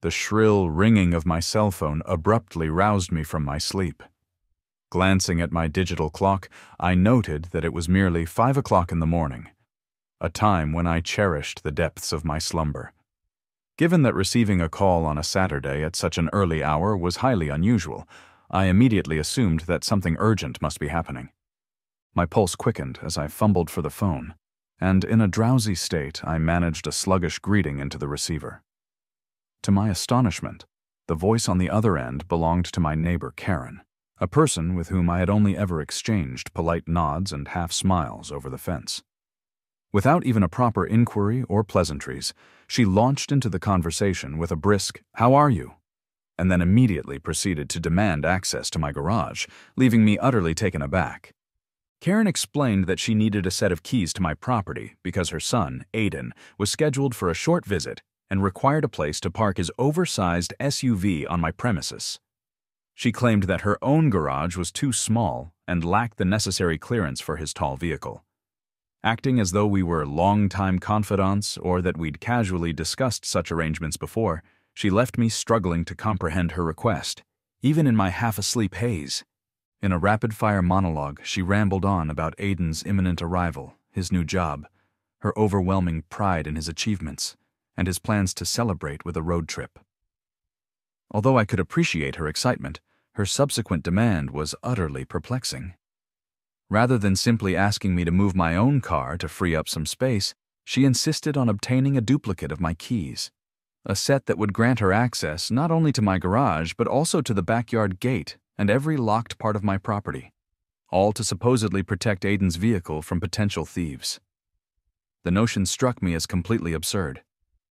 The shrill ringing of my cell phone abruptly roused me from my sleep. Glancing at my digital clock, I noted that it was merely 5 o'clock in the morning, a time when I cherished the depths of my slumber. Given that receiving a call on a Saturday at such an early hour was highly unusual, I immediately assumed that something urgent must be happening. My pulse quickened as I fumbled for the phone, and in a drowsy state I managed a sluggish greeting into the receiver. To my astonishment, the voice on the other end belonged to my neighbor Karen, a person with whom I had only ever exchanged polite nods and half-smiles over the fence. Without even a proper inquiry or pleasantries, she launched into the conversation with a brisk, "How are you?" and then immediately proceeded to demand access to my garage, leaving me utterly taken aback. Karen explained that she needed a set of keys to my property because her son, Aiden, was scheduled for a short visit and required a place to park his oversized SUV on my premises. She claimed that her own garage was too small and lacked the necessary clearance for his tall vehicle. Acting as though we were longtime confidants or that we'd casually discussed such arrangements before, she left me struggling to comprehend her request, even in my half-asleep haze. In a rapid-fire monologue, she rambled on about Aiden's imminent arrival, his new job, her overwhelming pride in his achievements, and his plans to celebrate with a road trip. Although I could appreciate her excitement, her subsequent demand was utterly perplexing. Rather than simply asking me to move my own car to free up some space, she insisted on obtaining a duplicate of my keys, a set that would grant her access not only to my garage but also to the backyard gate and every locked part of my property, all to supposedly protect Aiden's vehicle from potential thieves. The notion struck me as completely absurd.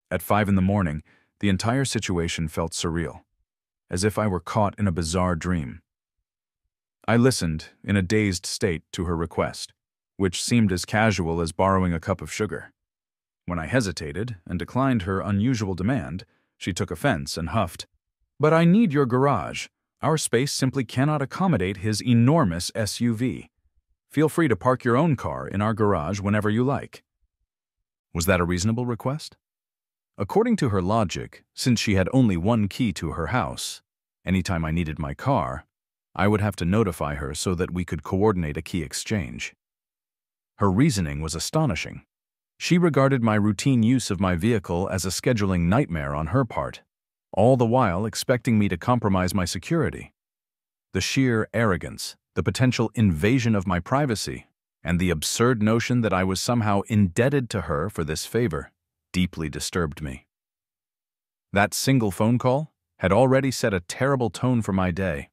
At 5 in the morning, the entire situation felt surreal, as if I were caught in a bizarre dream. I listened in a dazed state to her request, which seemed as casual as borrowing a cup of sugar. When I hesitated and declined her unusual demand, she took offense and huffed, "But I need your garage. Our space simply cannot accommodate his enormous SUV. Feel free to park your own car in our garage whenever you like." Was that a reasonable request? According to her logic, since she had only one key to her house, anytime I needed my car, I would have to notify her so that we could coordinate a key exchange. Her reasoning was astonishing. She regarded my routine use of my vehicle as a scheduling nightmare on her part, all the while expecting me to compromise my security. The sheer arrogance, the potential invasion of my privacy, and the absurd notion that I was somehow indebted to her for this favor deeply disturbed me. That single phone call had already set a terrible tone for my day.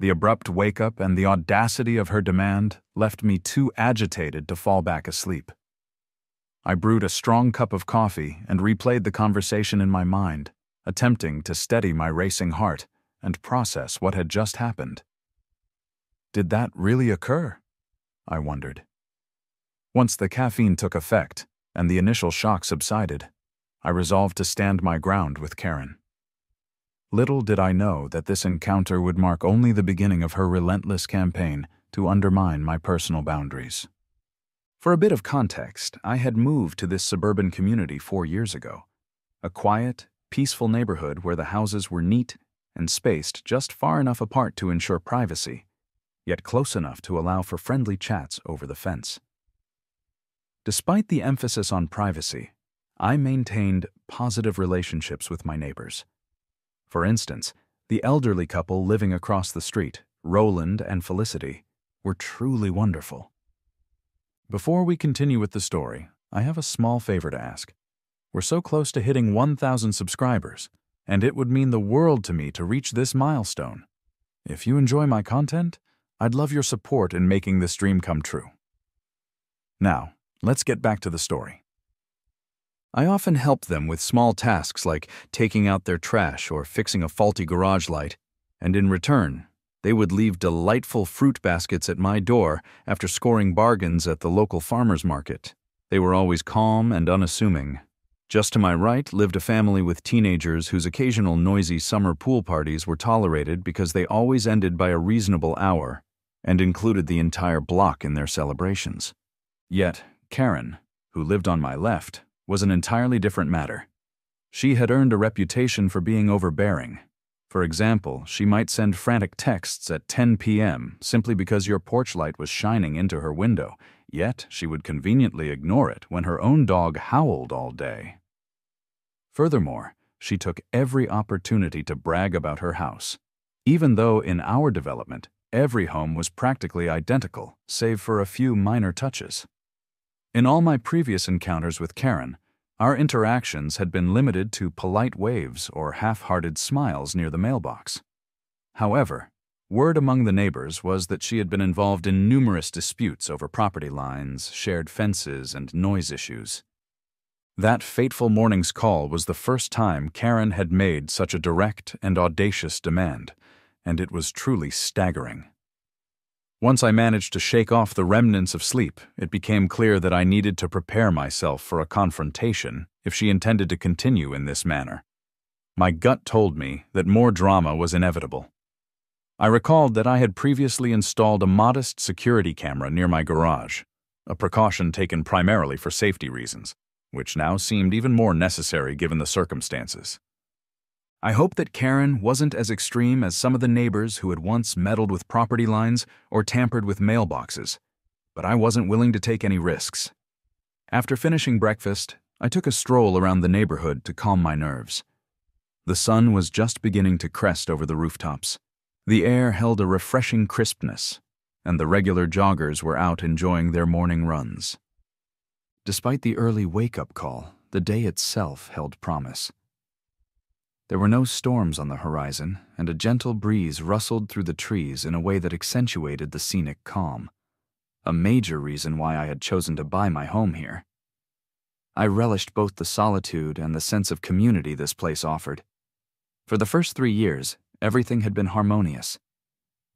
The abrupt wake-up and the audacity of her demand left me too agitated to fall back asleep. I brewed a strong cup of coffee and replayed the conversation in my mind, attempting to steady my racing heart and process what had just happened. Did that really occur? I wondered. Once the caffeine took effect and the initial shock subsided, I resolved to stand my ground with Karen. Little did I know that this encounter would mark only the beginning of her relentless campaign to undermine my personal boundaries. For a bit of context, I had moved to this suburban community 4 years ago, a quiet, peaceful neighborhood where the houses were neat and spaced just far enough apart to ensure privacy, yet close enough to allow for friendly chats over the fence. Despite the emphasis on privacy, I maintained positive relationships with my neighbors. For instance, the elderly couple living across the street, Roland and Felicity, were truly wonderful. Before we continue with the story, I have a small favor to ask. We're so close to hitting 1,000 subscribers, and it would mean the world to me to reach this milestone. If you enjoy my content, I'd love your support in making this dream come true. Now, let's get back to the story. I often helped them with small tasks like taking out their trash or fixing a faulty garage light, and in return, they would leave delightful fruit baskets at my door after scoring bargains at the local farmer's market. They were always calm and unassuming. Just to my right lived a family with teenagers whose occasional noisy summer pool parties were tolerated because they always ended by a reasonable hour and included the entire block in their celebrations. Yet, Karen, who lived on my left, was an entirely different matter. She had earned a reputation for being overbearing. For example, she might send frantic texts at 10 p.m. simply because your porch light was shining into her window, yet she would conveniently ignore it when her own dog howled all day. Furthermore, she took every opportunity to brag about her house, even though in our development, every home was practically identical, save for a few minor touches. In all my previous encounters with Karen, our interactions had been limited to polite waves or half-hearted smiles near the mailbox. However, word among the neighbors was that she had been involved in numerous disputes over property lines, shared fences, and noise issues. That fateful morning's call was the first time Karen had made such a direct and audacious demand, and it was truly staggering. Once I managed to shake off the remnants of sleep, it became clear that I needed to prepare myself for a confrontation if she intended to continue in this manner. My gut told me that more drama was inevitable. I recalled that I had previously installed a modest security camera near my garage, a precaution taken primarily for safety reasons, which now seemed even more necessary given the circumstances. I hoped that Karen wasn't as extreme as some of the neighbors who had once meddled with property lines or tampered with mailboxes, but I wasn't willing to take any risks. After finishing breakfast, I took a stroll around the neighborhood to calm my nerves. The sun was just beginning to crest over the rooftops. The air held a refreshing crispness, and the regular joggers were out enjoying their morning runs. Despite the early wake-up call, the day itself held promise. There were no storms on the horizon, and a gentle breeze rustled through the trees in a way that accentuated the scenic calm, a major reason why I had chosen to buy my home here. I relished both the solitude and the sense of community this place offered. For the first 3 years, everything had been harmonious.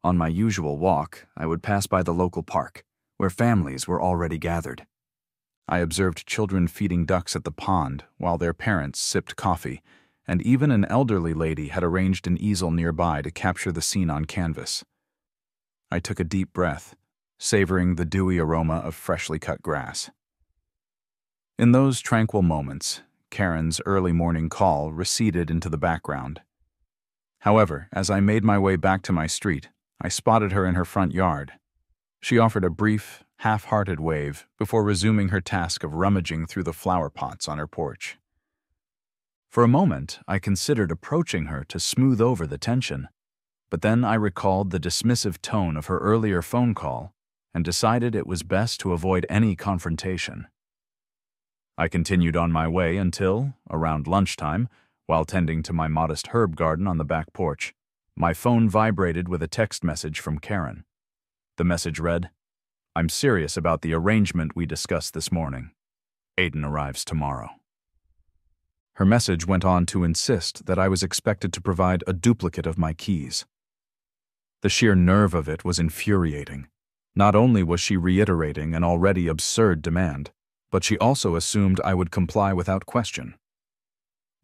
On my usual walk, I would pass by the local park, where families were already gathered. I observed children feeding ducks at the pond while their parents sipped coffee, and even an elderly lady had arranged an easel nearby to capture the scene on canvas. I took a deep breath, savoring the dewy aroma of freshly cut grass. In those tranquil moments, Karen's early morning call receded into the background. However, as I made my way back to my street, I spotted her in her front yard. She offered a brief, half-hearted wave before resuming her task of rummaging through the flower pots on her porch. For a moment, I considered approaching her to smooth over the tension, but then I recalled the dismissive tone of her earlier phone call and decided it was best to avoid any confrontation. I continued on my way until, around lunchtime, while tending to my modest herb garden on the back porch, my phone vibrated with a text message from Karen. The message read, "I'm serious about the arrangement we discussed this morning. Aiden arrives tomorrow." Her message went on to insist that I was expected to provide a duplicate of my keys. The sheer nerve of it was infuriating. Not only was she reiterating an already absurd demand, but she also assumed I would comply without question.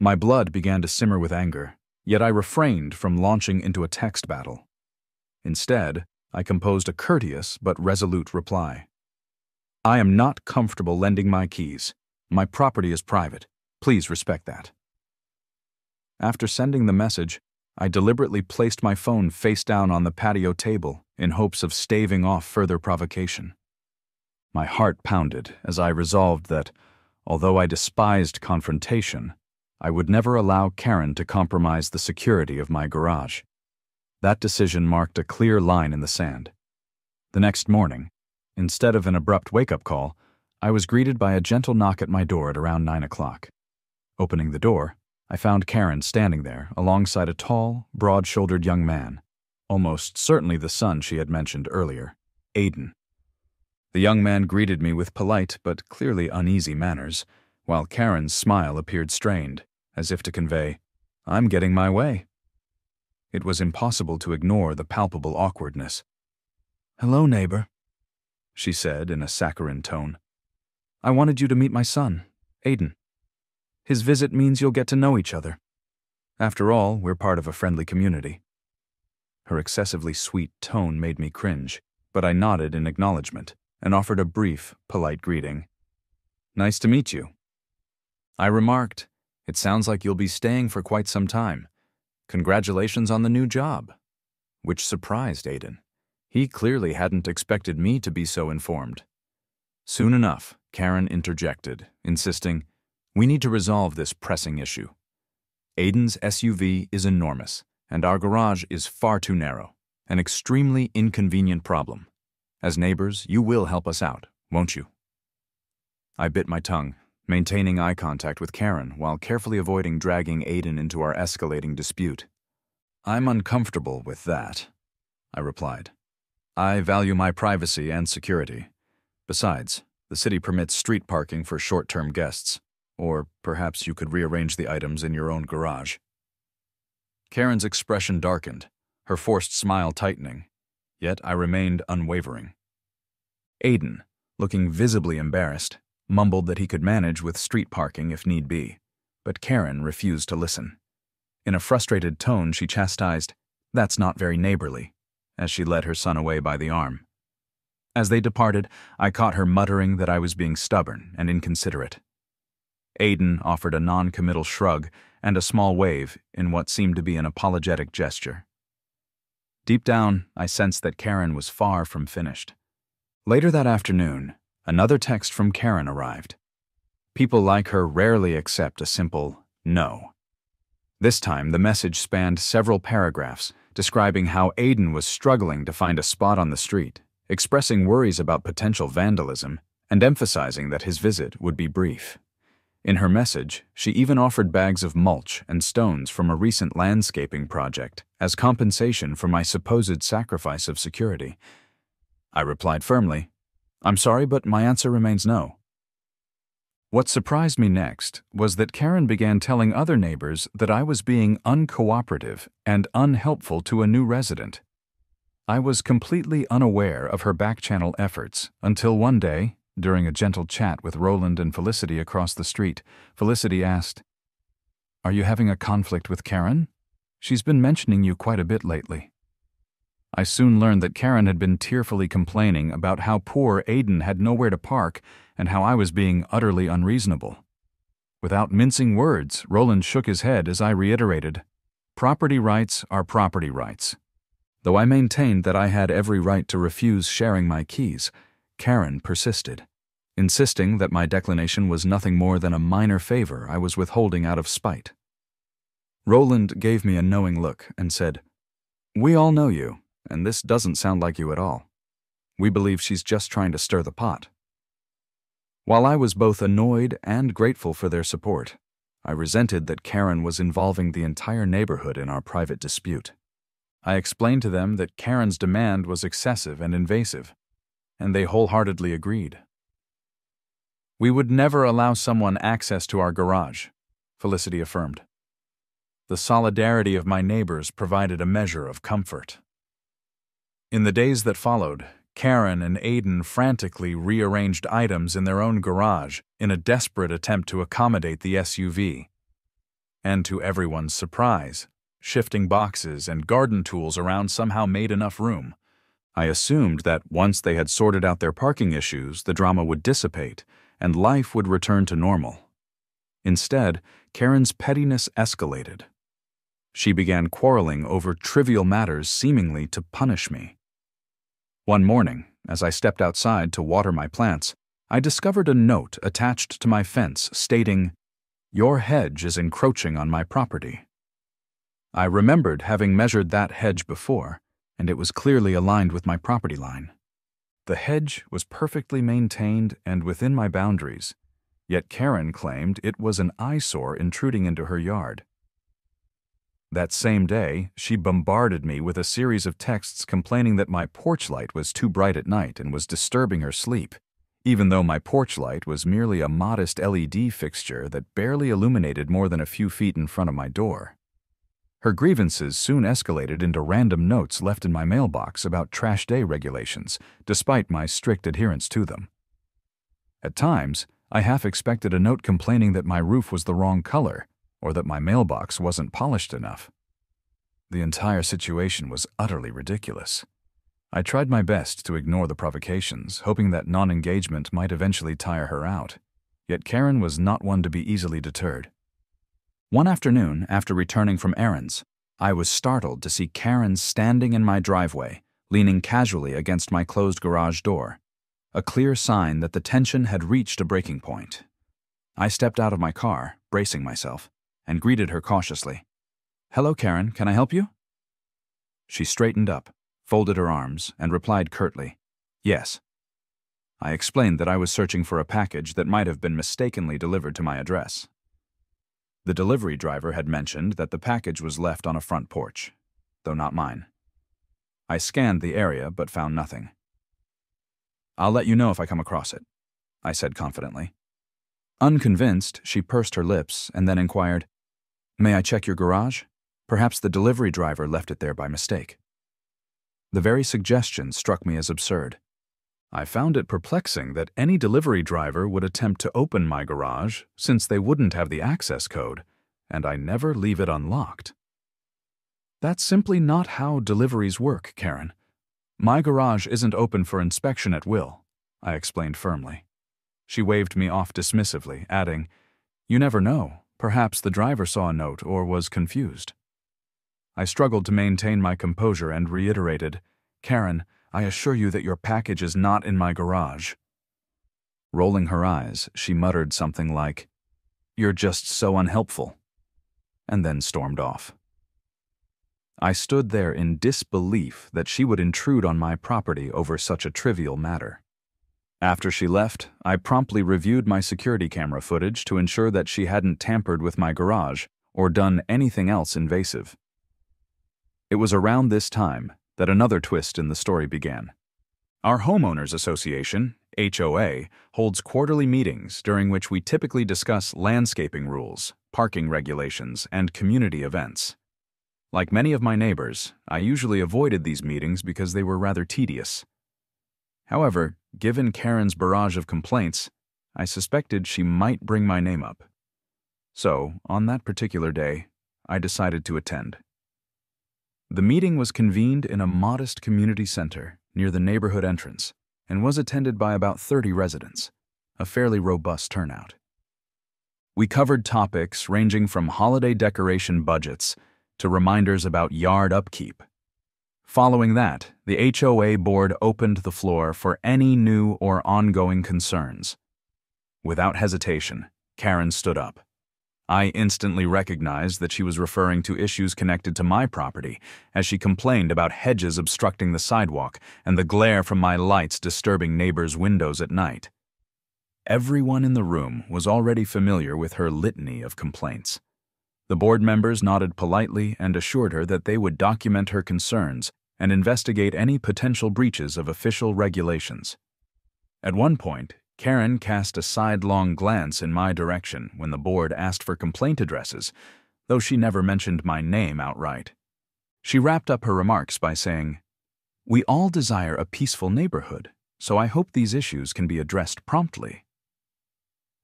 My blood began to simmer with anger, yet I refrained from launching into a text battle. Instead, I composed a courteous but resolute reply. "I am not comfortable lending my keys. My property is private. Please respect that." After sending the message, I deliberately placed my phone face down on the patio table in hopes of staving off further provocation. My heart pounded as I resolved that, although I despised confrontation, I would never allow Karen to compromise the security of my garage. That decision marked a clear line in the sand. The next morning, instead of an abrupt wake-up call, I was greeted by a gentle knock at my door at around 9 o'clock. Opening the door, I found Karen standing there alongside a tall, broad-shouldered young man, almost certainly the son she had mentioned earlier, Aiden. The young man greeted me with polite but clearly uneasy manners, while Karen's smile appeared strained, as if to convey, "I'm getting my way." It was impossible to ignore the palpable awkwardness. "Hello, neighbor," she said in a saccharine tone. "I wanted you to meet my son, Aiden. His visit means you'll get to know each other. After all, we're part of a friendly community." Her excessively sweet tone made me cringe, but I nodded in acknowledgement and offered a brief, polite greeting. "Nice to meet you." I remarked, It sounds like you'll be staying for quite some time. Congratulations on the new job." Which surprised Aiden. He clearly hadn't expected me to be so informed. Soon enough, Karen interjected, insisting, "We need to resolve this pressing issue. Aiden's SUV is enormous, and our garage is far too narrow, an extremely inconvenient problem. As neighbors, you will help us out, won't you?" I bit my tongue, maintaining eye contact with Karen while carefully avoiding dragging Aiden into our escalating dispute. "I'm uncomfortable with that," I replied. "I value my privacy and security. Besides, the city permits street parking for short-term guests, or perhaps you could rearrange the items in your own garage." Karen's expression darkened, her forced smile tightening, yet I remained unwavering. Aiden, looking visibly embarrassed, mumbled that he could manage with street parking if need be, but Karen refused to listen. In a frustrated tone, she chastised, "That's not very neighborly," as she led her son away by the arm. As they departed, I caught her muttering that I was being stubborn and inconsiderate. Aiden offered a non-committal shrug and a small wave in what seemed to be an apologetic gesture. Deep down, I sensed that Karen was far from finished. Later that afternoon, another text from Karen arrived. People like her rarely accept a simple no. This time, the message spanned several paragraphs, describing how Aiden was struggling to find a spot on the street, expressing worries about potential vandalism, and emphasizing that his visit would be brief. In her message, she even offered bags of mulch and stones from a recent landscaping project as compensation for my supposed sacrifice of security. I replied firmly, "I'm sorry, but my answer remains no." What surprised me next was that Karen began telling other neighbors that I was being uncooperative and unhelpful to a new resident. I was completely unaware of her back-channel efforts until one day, during a gentle chat with Roland and Felicity across the street, Felicity asked, "Are you having a conflict with Karen? She's been mentioning you quite a bit lately." I soon learned that Karen had been tearfully complaining about how poor Aiden had nowhere to park and how I was being utterly unreasonable. Without mincing words, Roland shook his head as I reiterated, "Property rights are property rights." Though I maintained that I had every right to refuse sharing my keys, Karen persisted, insisting that my declination was nothing more than a minor favor I was withholding out of spite. Roland gave me a knowing look and said, "We all know you, and this doesn't sound like you at all. We believe she's just trying to stir the pot." While I was both annoyed and grateful for their support, I resented that Karen was involving the entire neighborhood in our private dispute. I explained to them that Karen's demand was excessive and invasive, and they wholeheartedly agreed. "We would never allow someone access to our garage," Felicity affirmed. The solidarity of my neighbors provided a measure of comfort. In the days that followed, Karen and Aiden frantically rearranged items in their own garage in a desperate attempt to accommodate the SUV. And to everyone's surprise, shifting boxes and garden tools around somehow made enough room. I assumed that once they had sorted out their parking issues, the drama would dissipate and life would return to normal. Instead, Karen's pettiness escalated. She began quarreling over trivial matters seemingly to punish me. One morning, as I stepped outside to water my plants, I discovered a note attached to my fence stating, "Your hedge is encroaching on my property." I remembered having measured that hedge before, and it was clearly aligned with my property line. The hedge was perfectly maintained and within my boundaries, yet Karen claimed it was an eyesore intruding into her yard. That same day, she bombarded me with a series of texts complaining that my porch light was too bright at night and was disturbing her sleep, even though my porch light was merely a modest LED fixture that barely illuminated more than a few feet in front of my door. Her grievances soon escalated into random notes left in my mailbox about trash day regulations, despite my strict adherence to them. At times, I half expected a note complaining that my roof was the wrong color, or that my mailbox wasn't polished enough. The entire situation was utterly ridiculous. I tried my best to ignore the provocations, hoping that non-engagement might eventually tire her out, yet Karen was not one to be easily deterred. One afternoon, after returning from errands, I was startled to see Karen standing in my driveway, leaning casually against my closed garage door, a clear sign that the tension had reached a breaking point. I stepped out of my car, bracing myself, and greeted her cautiously. "Hello, Karen, can I help you?" She straightened up, folded her arms, and replied curtly, "Yes." I explained that I was searching for a package that might have been mistakenly delivered to my address. The delivery driver had mentioned that the package was left on a front porch, though not mine. I scanned the area but found nothing. "I'll let you know if I come across it," I said confidently. Unconvinced, she pursed her lips and then inquired, "May I check your garage? Perhaps the delivery driver left it there by mistake." The very suggestion struck me as absurd. I found it perplexing that any delivery driver would attempt to open my garage since they wouldn't have the access code, and I never leave it unlocked. "That's simply not how deliveries work, Karen. My garage isn't open for inspection at will," I explained firmly. She waved me off dismissively, adding, "You never know. Perhaps the driver saw a note or was confused." I struggled to maintain my composure and reiterated, "Karen, I assure you that your package is not in my garage." Rolling her eyes, she muttered something like, "You're just so unhelpful," and then stormed off. I stood there in disbelief that she would intrude on my property over such a trivial matter. After she left, I promptly reviewed my security camera footage to ensure that she hadn't tampered with my garage or done anything else invasive. It was around this time that another twist in the story began. Our homeowners association, HOA, holds quarterly meetings during which we typically discuss landscaping rules, parking regulations, and community events. Like many of my neighbors, I usually avoided these meetings because they were rather tedious. However, given Karen's barrage of complaints, I suspected she might bring my name up. So, on that particular day, I decided to attend. The meeting was convened in a modest community center near the neighborhood entrance and was attended by about 30 residents, a fairly robust turnout. We covered topics ranging from holiday decoration budgets to reminders about yard upkeep. Following that, the HOA board opened the floor for any new or ongoing concerns. Without hesitation, Karen stood up. I instantly recognized that she was referring to issues connected to my property, as she complained about hedges obstructing the sidewalk and the glare from my lights disturbing neighbors' windows at night. Everyone in the room was already familiar with her litany of complaints. The board members nodded politely and assured her that they would document her concerns and investigate any potential breaches of official regulations. At one point, Karen cast a sidelong glance in my direction when the board asked for complaint addresses, though she never mentioned my name outright. She wrapped up her remarks by saying, "We all desire a peaceful neighborhood, so I hope these issues can be addressed promptly."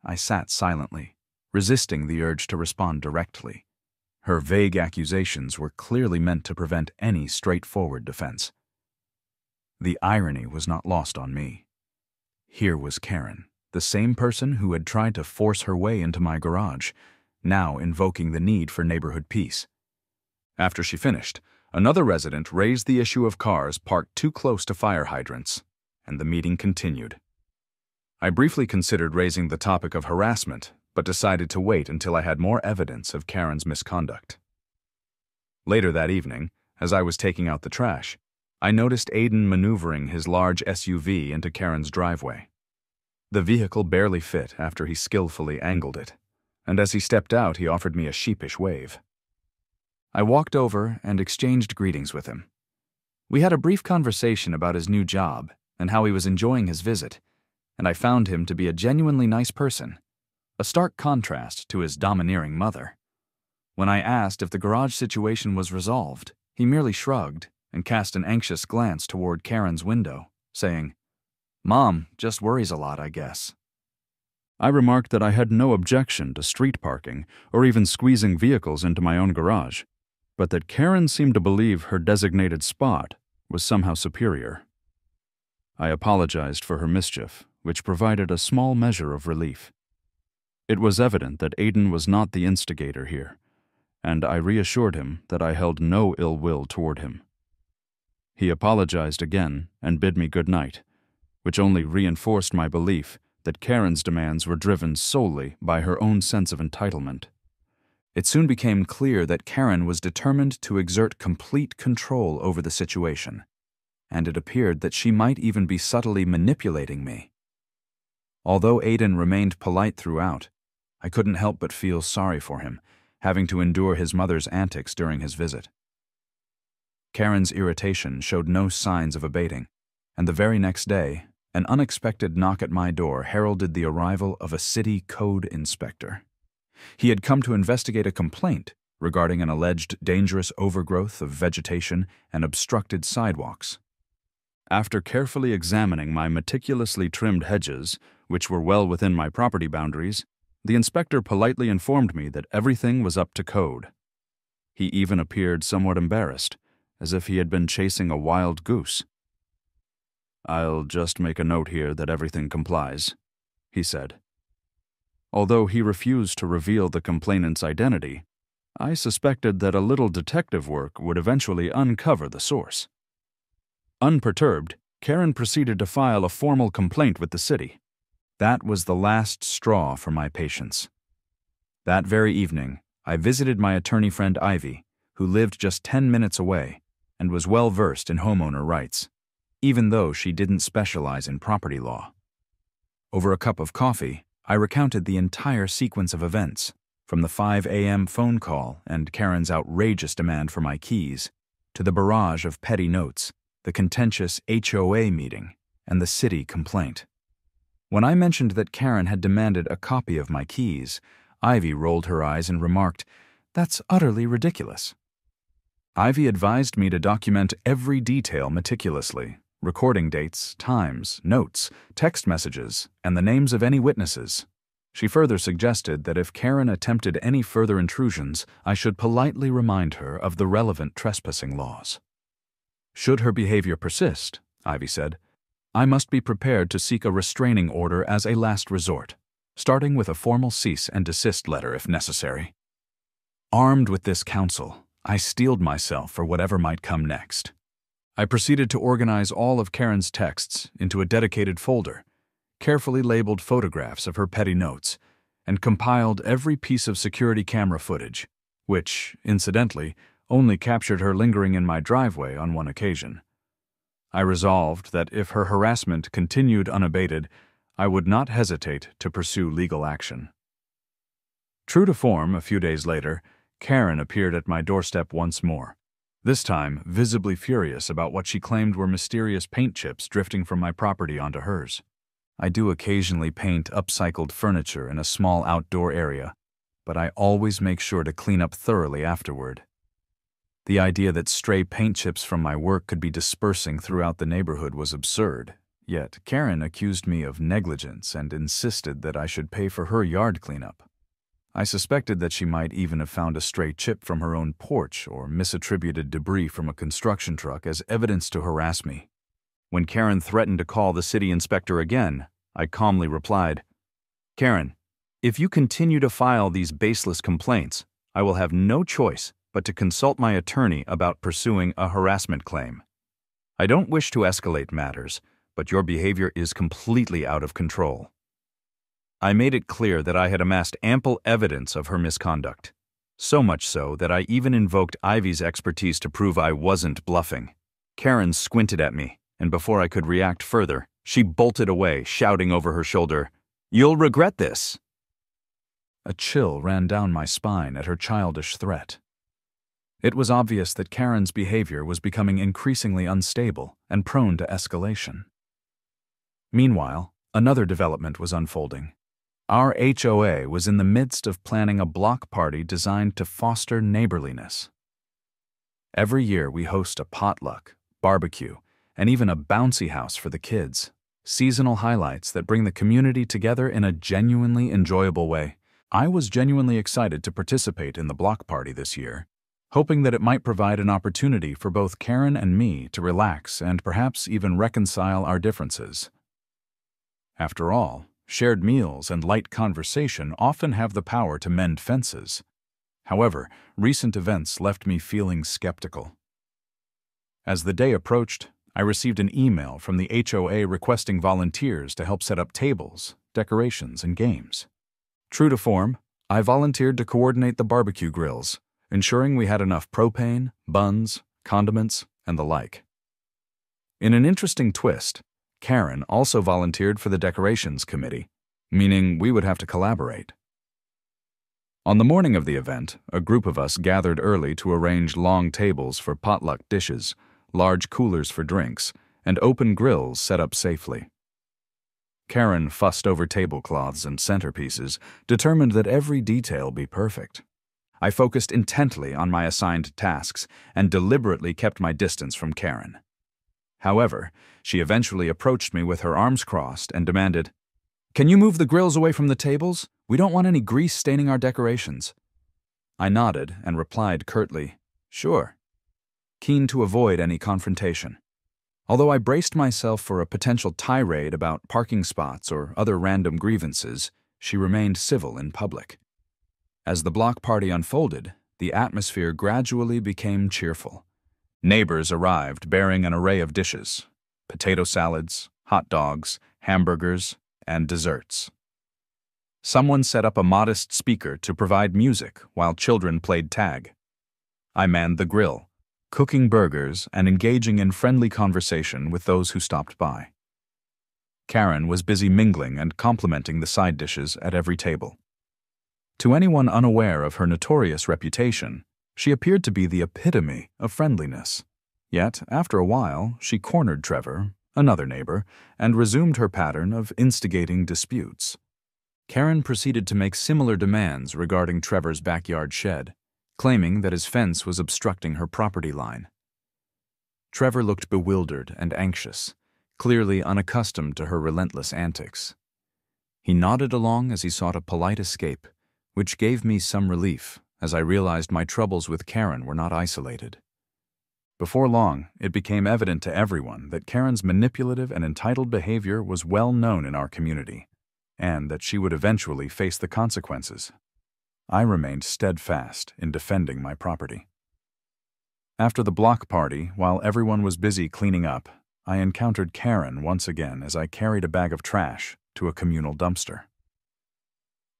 I sat silently, resisting the urge to respond directly. Her vague accusations were clearly meant to prevent any straightforward defense. The irony was not lost on me. Here was Karen, the same person who had tried to force her way into my garage, now invoking the need for neighborhood peace. After she finished, another resident raised the issue of cars parked too close to fire hydrants, and the meeting continued. I briefly considered raising the topic of harassment, but decided to wait until I had more evidence of Karen's misconduct. Later that evening, as I was taking out the trash, I noticed Aiden maneuvering his large SUV into Karen's driveway. The vehicle barely fit after he skillfully angled it, and as he stepped out, he offered me a sheepish wave. I walked over and exchanged greetings with him. We had a brief conversation about his new job and how he was enjoying his visit, and I found him to be a genuinely nice person, a stark contrast to his domineering mother. When I asked if the garage situation was resolved, he merely shrugged and cast an anxious glance toward Karen's window, saying, "Mom just worries a lot, I guess." I remarked that I had no objection to street parking or even squeezing vehicles into my own garage, but that Karen seemed to believe her designated spot was somehow superior. I apologized for her mischief, which provided a small measure of relief. It was evident that Aiden was not the instigator here, and I reassured him that I held no ill will toward him. He apologized again and bid me good night, which only reinforced my belief that Karen's demands were driven solely by her own sense of entitlement. It soon became clear that Karen was determined to exert complete control over the situation, and it appeared that she might even be subtly manipulating me. Although Aiden remained polite throughout, I couldn't help but feel sorry for him, having to endure his mother's antics during his visit. Karen's irritation showed no signs of abating, and the very next day, an unexpected knock at my door heralded the arrival of a city code inspector. He had come to investigate a complaint regarding an alleged dangerous overgrowth of vegetation and obstructed sidewalks. After carefully examining my meticulously trimmed hedges, which were well within my property boundaries, the inspector politely informed me that everything was up to code. He even appeared somewhat embarrassed, as if he had been chasing a wild goose. "I'll just make a note here that everything complies," he said. Although he refused to reveal the complainant's identity, I suspected that a little detective work would eventually uncover the source. Unperturbed, Karen proceeded to file a formal complaint with the city. That was the last straw for my patience. That very evening, I visited my attorney friend Ivy, who lived just 10 minutes away and was well versed in homeowner rights, even though she didn't specialize in property law. Over a cup of coffee, I recounted the entire sequence of events, from the 5 a.m. phone call and Karen's outrageous demand for my keys, to the barrage of petty notes, the contentious HOA meeting, and the city complaint. When I mentioned that Karen had demanded a copy of my keys, Ivy rolled her eyes and remarked, "That's utterly ridiculous." Ivy advised me to document every detail meticulously, recording dates, times, notes, text messages, and the names of any witnesses. She further suggested that if Karen attempted any further intrusions, I should politely remind her of the relevant trespassing laws. Should her behavior persist, Ivy said, I must be prepared to seek a restraining order as a last resort, starting with a formal cease and desist letter if necessary. Armed with this counsel, I steeled myself for whatever might come next. I proceeded to organize all of Karen's texts into a dedicated folder, carefully labeled photographs of her petty notes, and compiled every piece of security camera footage, which, incidentally, only captured her lingering in my driveway on one occasion. I resolved that if her harassment continued unabated, I would not hesitate to pursue legal action. True to form, a few days later, Karen appeared at my doorstep once more, this time visibly furious about what she claimed were mysterious paint chips drifting from my property onto hers. I do occasionally paint upcycled furniture in a small outdoor area, but I always make sure to clean up thoroughly afterward. The idea that stray paint chips from my work could be dispersing throughout the neighborhood was absurd, yet Karen accused me of negligence and insisted that I should pay for her yard cleanup. I suspected that she might even have found a stray chip from her own porch or misattributed debris from a construction truck as evidence to harass me. When Karen threatened to call the city inspector again, I calmly replied, "Karen, if you continue to file these baseless complaints, I will have no choice but to consult my attorney about pursuing a harassment claim. I don't wish to escalate matters, but your behavior is completely out of control." I made it clear that I had amassed ample evidence of her misconduct, so much so that I even invoked Ivy's expertise to prove I wasn't bluffing. Karen squinted at me, and before I could react further, she bolted away, shouting over her shoulder, "You'll regret this." A chill ran down my spine at her childish threat. It was obvious that Karen's behavior was becoming increasingly unstable and prone to escalation. Meanwhile, another development was unfolding. Our HOA was in the midst of planning a block party designed to foster neighborliness. Every year we host a potluck, barbecue, and even a bouncy house for the kids, seasonal highlights that bring the community together in a genuinely enjoyable way. I was genuinely excited to participate in the block party this year, hoping that it might provide an opportunity for both Karen and me to relax and perhaps even reconcile our differences. After all, shared meals, and light conversation often have the power to mend fences. However, recent events left me feeling skeptical. As the day approached, I received an email from the HOA requesting volunteers to help set up tables, decorations, and games. True to form, I volunteered to coordinate the barbecue grills, ensuring we had enough propane, buns, condiments, and the like. In an interesting twist, Karen also volunteered for the decorations committee, meaning we would have to collaborate. On the morning of the event, a group of us gathered early to arrange long tables for potluck dishes, large coolers for drinks, and open grills set up safely. Karen fussed over tablecloths and centerpieces, determined that every detail be perfect. I focused intently on my assigned tasks and deliberately kept my distance from Karen. However, she eventually approached me with her arms crossed and demanded, "Can you move the grills away from the tables? We don't want any grease staining our decorations." I nodded and replied curtly, "Sure," keen to avoid any confrontation. Although I braced myself for a potential tirade about parking spots or other random grievances, she remained civil in public. As the block party unfolded, the atmosphere gradually became cheerful. Neighbors arrived bearing an array of dishes: potato salads, hot dogs, hamburgers, and desserts. Someone set up a modest speaker to provide music while children played tag. I manned the grill, cooking burgers and engaging in friendly conversation with those who stopped by. Karen was busy mingling and complimenting the side dishes at every table. To anyone unaware of her notorious reputation, she appeared to be the epitome of friendliness. Yet, after a while, she cornered Trevor, another neighbor, and resumed her pattern of instigating disputes. Karen proceeded to make similar demands regarding Trevor's backyard shed, claiming that his fence was obstructing her property line. Trevor looked bewildered and anxious, clearly unaccustomed to her relentless antics. He nodded along as he sought a polite escape, which gave me some relief as I realized my troubles with Karen were not isolated. Before long, it became evident to everyone that Karen's manipulative and entitled behavior was well known in our community, and that she would eventually face the consequences. I remained steadfast in defending my property. After the block party, while everyone was busy cleaning up, I encountered Karen once again as I carried a bag of trash to a communal dumpster.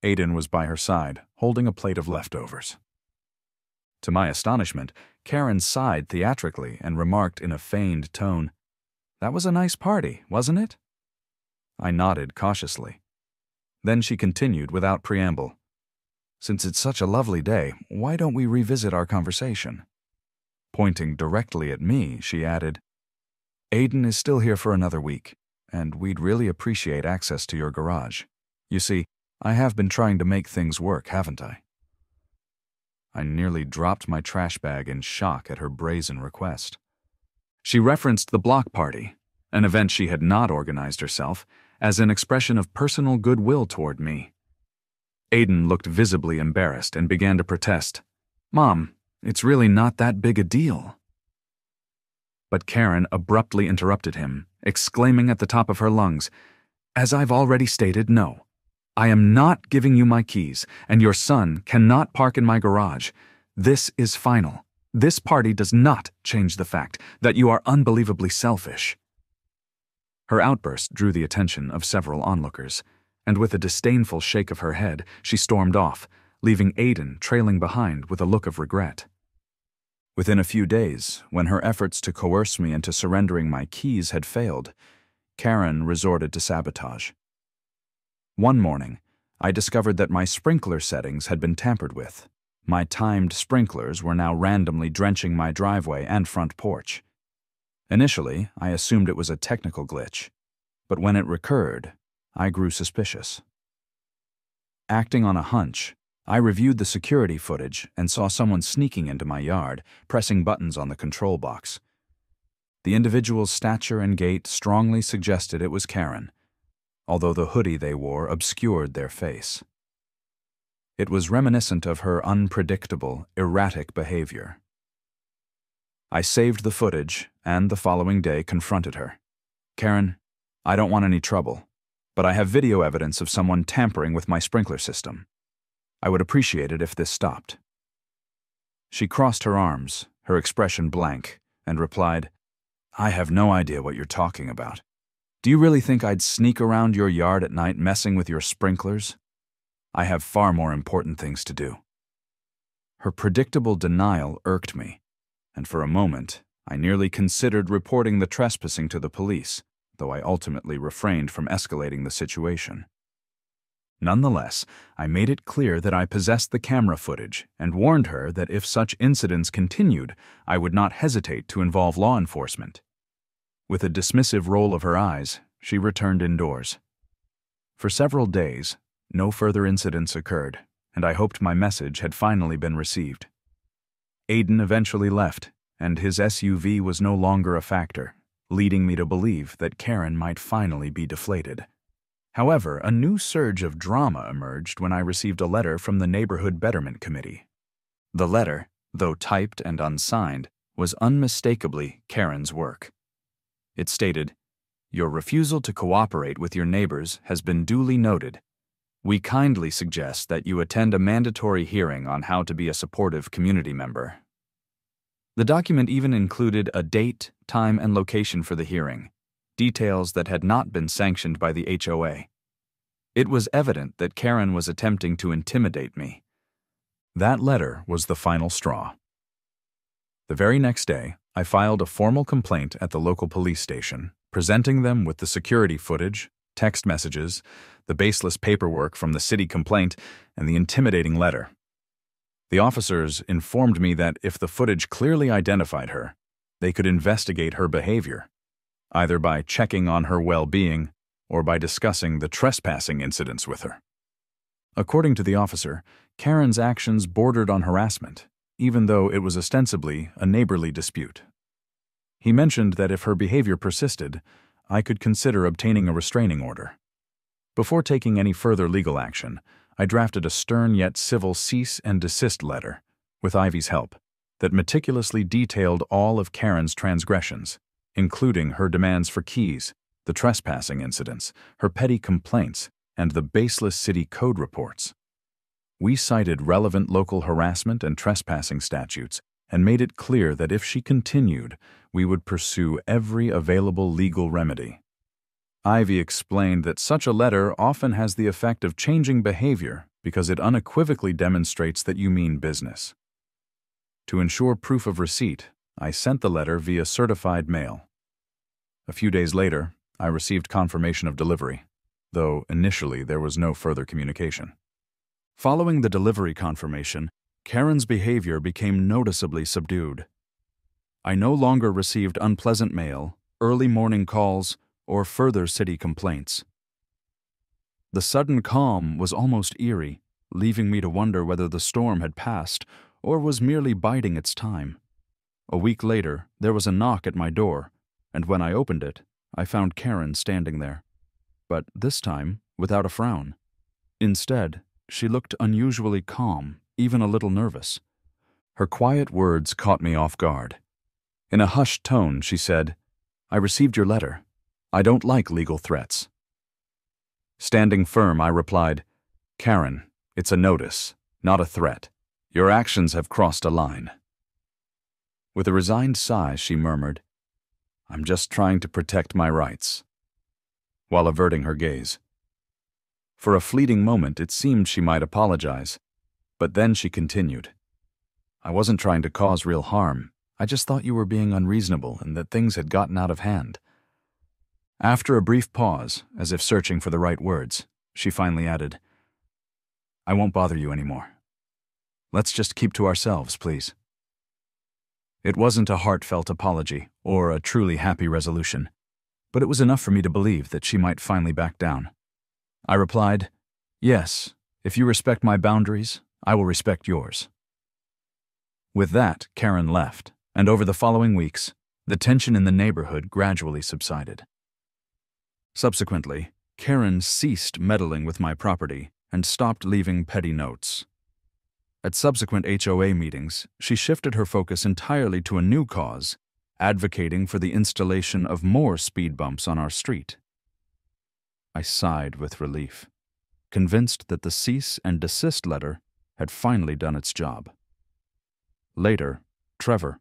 Aiden was by her side, holding a plate of leftovers. To my astonishment, Karen sighed theatrically and remarked in a feigned tone, "That was a nice party, wasn't it?" I nodded cautiously. Then she continued without preamble, "Since it's such a lovely day, why don't we revisit our conversation?" Pointing directly at me, she added, "Aiden is still here for another week, and we'd really appreciate access to your garage. You see, I have been trying to make things work, haven't I?" I nearly dropped my trash bag in shock at her brazen request. She referenced the block party, an event she had not organized herself, as an expression of personal goodwill toward me. Aiden looked visibly embarrassed and began to protest, "Mom, it's really not that big a deal." But Karen abruptly interrupted him, exclaiming at the top of her lungs, "As I've already stated, no. I am not giving you my keys, and your son cannot park in my garage. This is final. This party does not change the fact that you are unbelievably selfish." Her outburst drew the attention of several onlookers, and with a disdainful shake of her head, she stormed off, leaving Aiden trailing behind with a look of regret. Within a few days, when her efforts to coerce me into surrendering my keys had failed, Karen resorted to sabotage. One morning, I discovered that my sprinkler settings had been tampered with. My timed sprinklers were now randomly drenching my driveway and front porch. Initially, I assumed it was a technical glitch, but when it recurred, I grew suspicious. Acting on a hunch, I reviewed the security footage and saw someone sneaking into my yard, pressing buttons on the control box. The individual's stature and gait strongly suggested it was Karen, although the hoodie they wore obscured their face. It was reminiscent of her unpredictable, erratic behavior. I saved the footage and the following day confronted her. "Karen, I don't want any trouble. but I have video evidence of someone tampering with my sprinkler system. I would appreciate it if this stopped." She crossed her arms, her expression blank, and replied, "I have no idea what you're talking about. Do you really think I'd sneak around your yard at night messing with your sprinklers? I have far more important things to do." Her predictable denial irked me, and for a moment I nearly considered reporting the trespassing to the police, though I ultimately refrained from escalating the situation. Nonetheless, I made it clear that I possessed the camera footage and warned her that if such incidents continued, I would not hesitate to involve law enforcement. With a dismissive roll of her eyes, she returned indoors. For several days, no further incidents occurred, and I hoped my message had finally been received. Aiden eventually left, and his SUV was no longer a factor, leading me to believe that Karen might finally be deflated. However, a new surge of drama emerged when I received a letter from the Neighborhood Betterment Committee. The letter, though typed and unsigned, was unmistakably Karen's work. It stated, "Your refusal to cooperate with your neighbors has been duly noted. We kindly suggest that you attend a mandatory hearing on how to be a supportive community member." The document even included a date, time, and location for the hearing, details that had not been sanctioned by the HOA. It was evident that Karen was attempting to intimidate me. That letter was the final straw. The very next day, I filed a formal complaint at the local police station, presenting them with the security footage, text messages, the baseless paperwork from the city complaint, and the intimidating letter. The officers informed me that if the footage clearly identified her, they could investigate her behavior, either by checking on her well-being or by discussing the trespassing incidents with her. According to the officer, Karen's actions bordered on harassment, even though it was ostensibly a neighborly dispute. He mentioned that if her behavior persisted, I could consider obtaining a restraining order. Before taking any further legal action, I drafted a stern yet civil cease and desist letter, with Ivy's help, that meticulously detailed all of Karen's transgressions, including her demands for keys, the trespassing incidents, her petty complaints, and the baseless city code reports. We cited relevant local harassment and trespassing statutes and made it clear that if she continued, we would pursue every available legal remedy. Ivy explained that such a letter often has the effect of changing behavior because it unequivocally demonstrates that you mean business. To ensure proof of receipt, I sent the letter via certified mail. A few days later, I received confirmation of delivery, though initially there was no further communication. Following the delivery confirmation, Karen's behavior became noticeably subdued. I no longer received unpleasant mail, early morning calls, or further city complaints. The sudden calm was almost eerie, leaving me to wonder whether the storm had passed or was merely biding its time. A week later, there was a knock at my door, and when I opened it, I found Karen standing there. But this time, without a frown. Instead, she looked unusually calm, even a little nervous. Her quiet words caught me off guard. In a hushed tone, she said, "I received your letter. I don't like legal threats." Standing firm, I replied, "Karen, it's a notice, not a threat. Your actions have crossed a line." With a resigned sigh, she murmured, "I'm just trying to protect my rights," while averting her gaze. For a fleeting moment, it seemed she might apologize, but then she continued, "I wasn't trying to cause real harm. I just thought you were being unreasonable and that things had gotten out of hand." After a brief pause, as if searching for the right words, she finally added, "I won't bother you anymore. Let's just keep to ourselves, please." It wasn't a heartfelt apology or a truly happy resolution, but it was enough for me to believe that she might finally back down. I replied, "Yes, if you respect my boundaries, I will respect yours." With that, Karen left, and over the following weeks, the tension in the neighborhood gradually subsided. Subsequently, Karen ceased meddling with my property and stopped leaving petty notes. At subsequent HOA meetings, she shifted her focus entirely to a new cause, advocating for the installation of more speed bumps on our street. I sighed with relief, convinced that the cease and desist letter had finally done its job. Later, Trevor,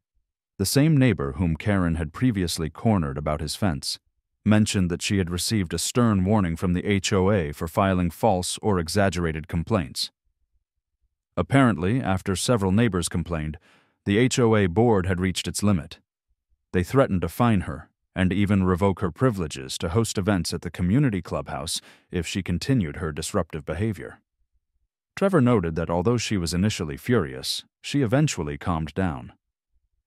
the same neighbor whom Karen had previously cornered about his fence, mentioned that she had received a stern warning from the HOA for filing false or exaggerated complaints. Apparently, after several neighbors complained, the HOA board had reached its limit. They threatened to fine her and even revoke her privileges to host events at the community clubhouse if she continued her disruptive behavior. Trevor noted that although she was initially furious, she eventually calmed down.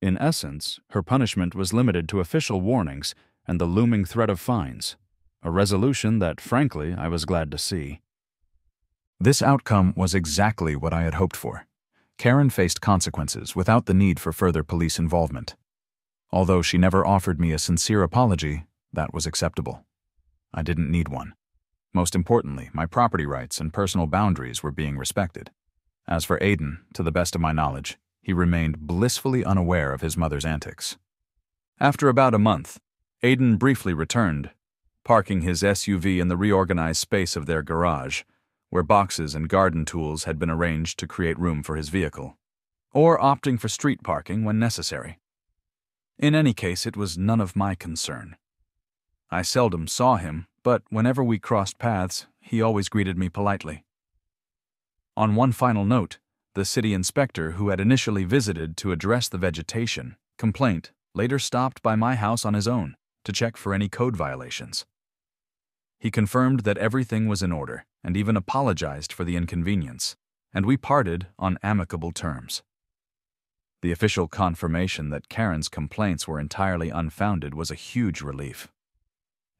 In essence, her punishment was limited to official warnings and the looming threat of fines, a resolution that, frankly, I was glad to see. This outcome was exactly what I had hoped for. Karen faced consequences without the need for further police involvement. Although she never offered me a sincere apology, that was acceptable. I didn't need one. Most importantly, my property rights and personal boundaries were being respected. As for Aiden, to the best of my knowledge, he remained blissfully unaware of his mother's antics. After about a month, Aiden briefly returned, parking his SUV in the reorganized space of their garage, where boxes and garden tools had been arranged to create room for his vehicle, or opting for street parking when necessary. In any case, it was none of my concern. I seldom saw him, but whenever we crossed paths, he always greeted me politely. On one final note, the city inspector who had initially visited to address the vegetation complaint later stopped by my house on his own to check for any code violations. He confirmed that everything was in order and even apologized for the inconvenience, and we parted on amicable terms. The official confirmation that Karen's complaints were entirely unfounded was a huge relief.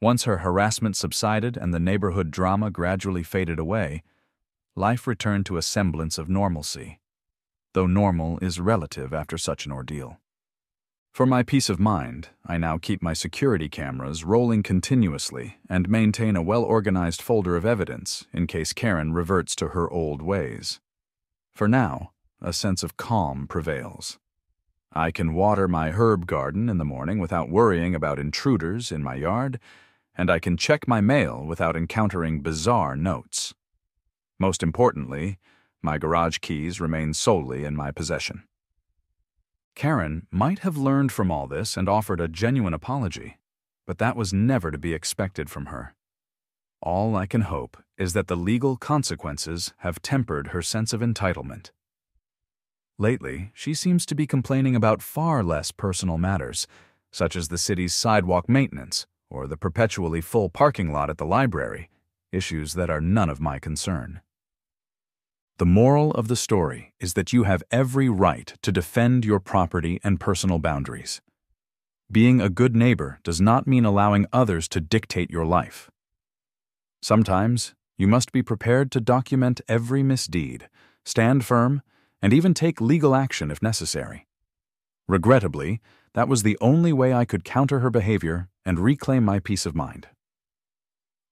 Once her harassment subsided and the neighborhood drama gradually faded away, life returned to a semblance of normalcy, though normal is relative after such an ordeal. For my peace of mind, I now keep my security cameras rolling continuously and maintain a well-organized folder of evidence in case Karen reverts to her old ways. For now, a sense of calm prevails. I can water my herb garden in the morning without worrying about intruders in my yard, and I can check my mail without encountering bizarre notes. Most importantly, my garage keys remain solely in my possession. Karen might have learned from all this and offered a genuine apology, but that was never to be expected from her. All I can hope is that the legal consequences have tempered her sense of entitlement. Lately, she seems to be complaining about far less personal matters, such as the city's sidewalk maintenance or the perpetually full parking lot at the library, issues that are none of my concern. The moral of the story is that you have every right to defend your property and personal boundaries. Being a good neighbor does not mean allowing others to dictate your life. Sometimes, you must be prepared to document every misdeed, stand firm, and even take legal action if necessary. Regrettably, that was the only way I could counter her behavior and reclaim my peace of mind.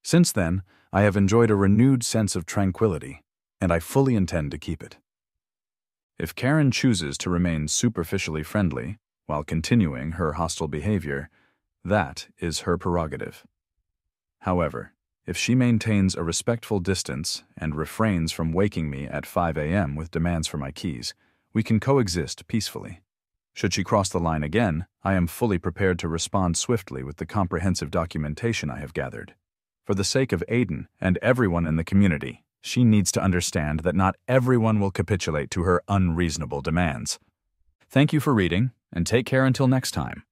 Since then, I have enjoyed a renewed sense of tranquility, and I fully intend to keep it. If Karen chooses to remain superficially friendly while continuing her hostile behavior, that is her prerogative. However, if she maintains a respectful distance and refrains from waking me at 5 a.m. with demands for my keys, we can coexist peacefully. Should she cross the line again, I am fully prepared to respond swiftly with the comprehensive documentation I have gathered. For the sake of Aiden and everyone in the community, she needs to understand that not everyone will capitulate to her unreasonable demands. Thank you for reading, and take care until next time.